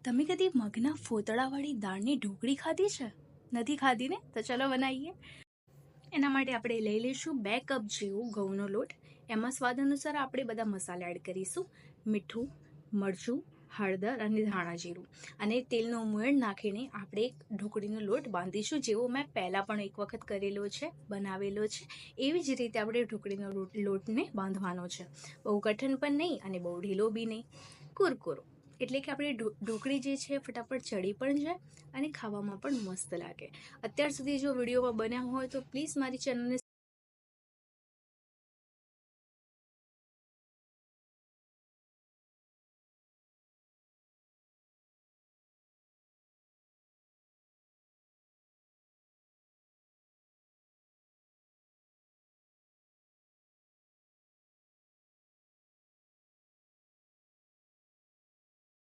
તમે કદી મગના ફોતળાવાળી દાળની ઢોકળી ખાધી છે? નથી ખાધી ને? તો ચલો બનાવીએ. એના માટે આપણે લઈ લઈશું 2 કપ જેવો ઘઉંનો લોટ. એમાં સ્વાદ અનુસાર આપણે બધા મસાલા એડ કરીશું: મીઠું, મરચું, હળદર અને ધાણા જીરું. અને તેલનો મોણ નાખીને આપણે ઢોકળીનો લોટ બાંધીશું, જેવો મેં પહેલાં પણ એક વખત કરેલો છે, બનાવેલો છે. એવી જ રીતે આપણે ઢોકળીનો લોટને બાંધવાનો છે. બહુ કઠણ પણ નહીં અને બહુ ઢીલો બી નહીં, કુરકુરો. એટલે કે આપણી ઢોકળી જે છે ફટાફટ ચડી પણ જાય અને ખાવામાં પણ મસ્ત લાગે. અત્યાર સુધી જો વિડીયોમાં બન્યા હોય તો પ્લીઝ મારી ચેનલને